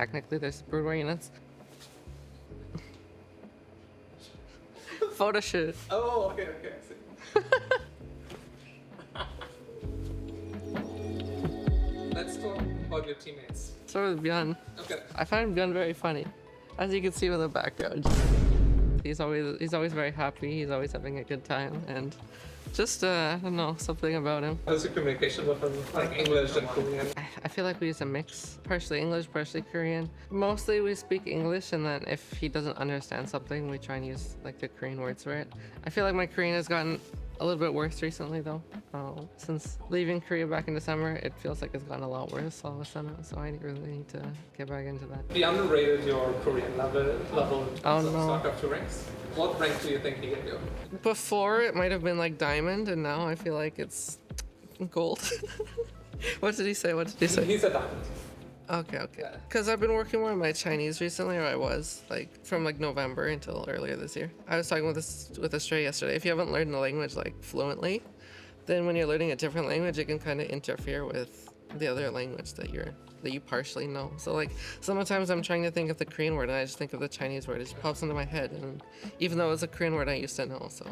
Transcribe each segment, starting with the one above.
technically there's Brood War units. Photo shoot. Oh, okay, I see. Let's talk about your teammates. So with Bjorn. Okay. I find Bjorn very funny. As you can see in the background. He's always very happy, he's always having a good time, and just I don't know, something about him. How's your communication with him? Like English and Korean? I feel like we use a mix, partially English, partially Korean. Mostly we speak English, and then if he doesn't understand something, we try and use like the Korean words for it. I feel like my Korean has gotten a little bit worse recently though. Since leaving Korea back in December, it feels like it's gotten a lot worse all of a sudden, so I really need to get back into that. He underrated your Korean level Oh, of no. StarCraft 2 ranks. What rank do you think he can do? Before it might have been like diamond, and now I feel like it's gold. What did he say? He's a diamond. Okay. Because I've been working more on my Chinese recently, or I was, like, from like November until earlier this year. I was talking with a stray yesterday. If you haven't learned the language like fluently, then when you're learning a different language, it can kind of interfere with the other language that you partially know. So like sometimes I'm trying to think of the Korean word and I just think of the Chinese word. It just pops into my head, and even though it's a Korean word I used to know, so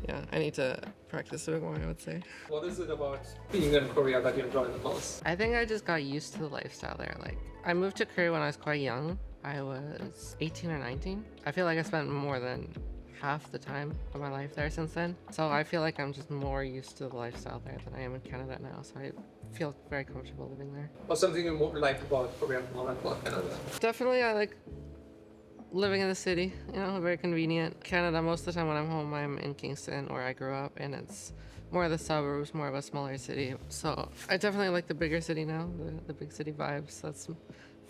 yeah, I need to practice a bit more, I would say. What is it about being in Korea that you enjoy the most? I think I just got used to the lifestyle there. Like, I moved to Korea when I was quite young. I was 18 or 19. I feel like I spent more than half the time of my life there since then. So I feel like I'm just more used to the lifestyle there than I am in Canada now. So I feel very comfortable living there. What's something you more like about Korea more than about Canada? Definitely, I like living in the city, you know, very convenient. Canada, most of the time when I'm home, I'm in Kingston, where I grew up, and it's more of the suburbs, more of a smaller city. So I definitely like the bigger city now, the big city vibes. That's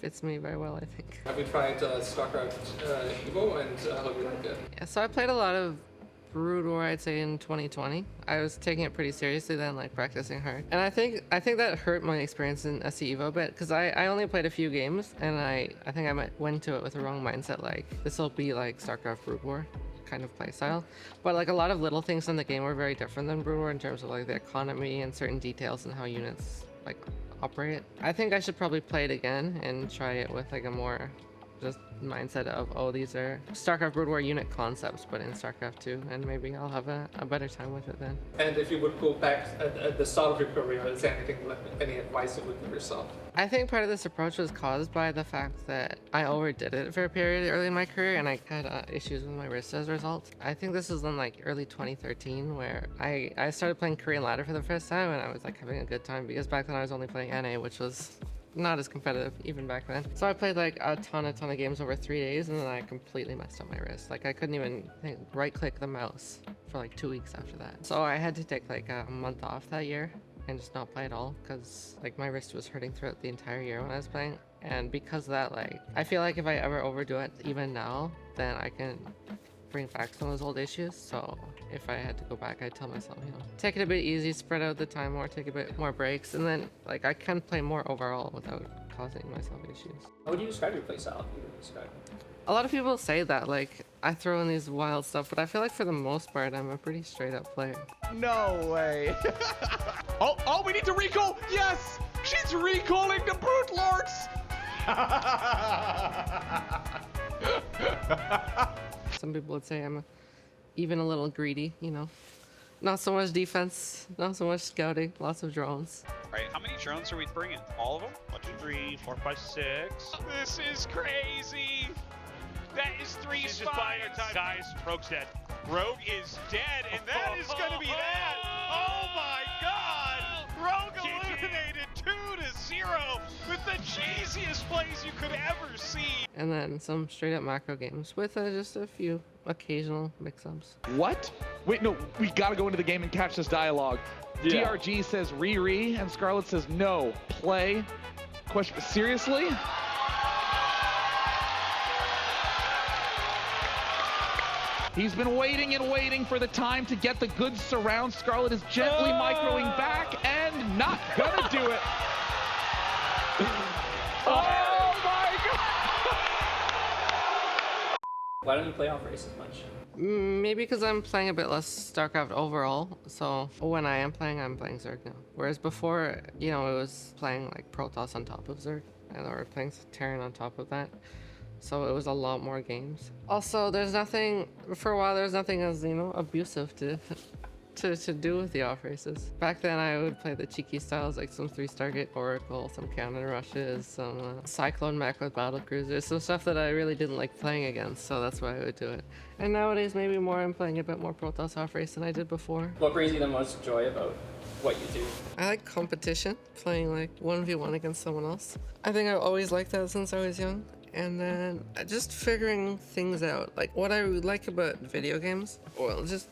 fits me very well, I think. Have you tried StarCraft Evo, and how do you like it? Yeah, so I played a lot of Brood War, I'd say, in 2020. I was taking it pretty seriously then, like practicing hard. And I think that hurt my experience in SC Evo a bit, because I only played a few games, and I think I went to it with the wrong mindset, like, this will be like StarCraft Brood War kind of play style. But like a lot of little things in the game were very different than Brood War in terms of like the economy and certain details and how units like operate. I think I should probably play it again and try it with like a more just mindset of, oh, these are StarCraft Brood War unit concepts, but in StarCraft 2, and maybe I'll have a better time with it then. And if you would go back at the start of your career, is there anything, any advice you would give yourself? I think part of this approach was caused by the fact that I overdid it for a period early in my career, and I had issues with my wrist as a result. I think this was in like early 2013 where I started playing Korean ladder for the first time, and I was like having a good time, because back then I was only playing NA, which was not as competitive even back then. So I played like a ton of games over 3 days, and then I completely messed up my wrist. Like I couldn't even right click the mouse for like 2 weeks after that. So I had to take like a month off that year and just not play at all, because like my wrist was hurting throughout the entire year when I was playing. And because of that, like I feel like if I ever overdo it even now, then I can bring back some of those old issues. So if I had to go back, I'd tell myself, you know, take it a bit easy, spread out the time more, take a bit more breaks, and then like I can play more overall without causing myself issues. How would you describe your playstyle? A lot of people say that, like, I throw in these wild stuff, but I feel like for the most part, I'm a pretty straight up player. No way. oh, we need to recall. Yes, she's recalling the Brute Lords. Some people would say I'm even a little greedy, you know. Not so much defense, not so much scouting, lots of drones. All right, how many drones are we bringing? All of them? 1, 2, 3, 4, 5, 6. This is crazy. That is 3 spies. Just buying our time. Guys, Rogue's dead. Rogue is dead, and that is going to be that. Oh my God! Rogue eliminated 2-0 with the cheesiest plays you could ever see. And then some straight up macro games with just a few occasional mix-ups. What? Wait, no, we gotta go into the game and catch this dialogue. Yeah. DRG says re, and Scarlett says no. Play. Question, seriously? He's been waiting and waiting for the time to get the good surround. Scarlett is gently microing back and not gonna do it. Oh my God! Why don't you play off race as much? Maybe because I'm playing a bit less StarCraft overall, so when I am playing, I'm playing Zerg now. Whereas before, you know, it was playing like Protoss on top of Zerg. and or playing Terran on top of that. So it was a lot more games. Also, there's nothing, for a while, there's nothing as, you know, abusive to do with the off races. Back then, I would play the cheeky styles, like some 3-star Gate Oracle, some counter rushes, some Cyclone mech with battle cruisers, some stuff that I really didn't like playing against, so that's why I would do it. And nowadays, maybe more, I'm playing a bit more Protoss off race than I did before. What brings you the most joy about what you do? I like competition, playing like 1v1 against someone else. I think I've always liked that since I was young. And then just figuring things out. Like what I like about video games, well, just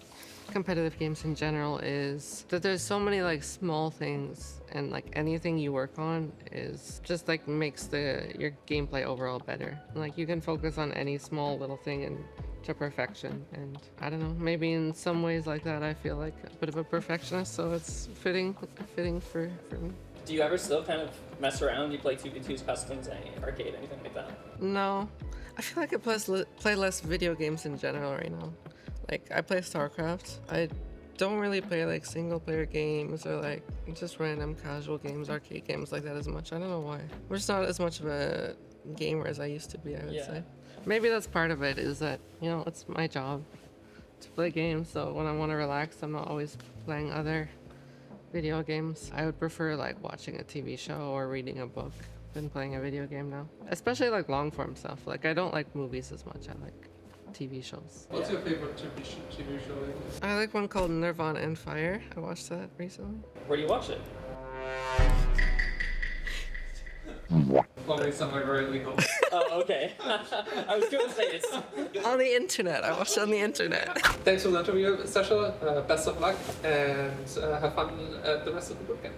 competitive games in general, is that there's so many like small things, and like anything you work on is just like makes your gameplay overall better. Like you can focus on any small little thing and to perfection, and I don't know, maybe in some ways like that I feel like a bit of a perfectionist, so it's fitting for me. Do you ever still kind of mess around? You play 2v2s, customs, any arcade, anything like that? No, I feel like I play less video games in general right now. Like I play StarCraft. I don't really play like single player games or like just random casual games, arcade games like that as much. I don't know why. I'm just not as much of a gamer as I used to be, I would say. Maybe that's part of it, is that, you know, it's my job to play games, so when I want to relax, I'm not always playing other video games. I would prefer like watching a TV show or reading a book than playing a video game now. Especially like long form stuff. Like I don't like movies as much, I like TV shows. What's your favorite TV show? I like one called Nirvana and Fire. I watched that recently. Where do you watch it? Probably somewhere very legal. Oh, okay. I was going to say it's... On the internet. I watched it on the internet. Thanks for the interview, Sasha. Best of luck, and have fun at the rest of the bootcamp.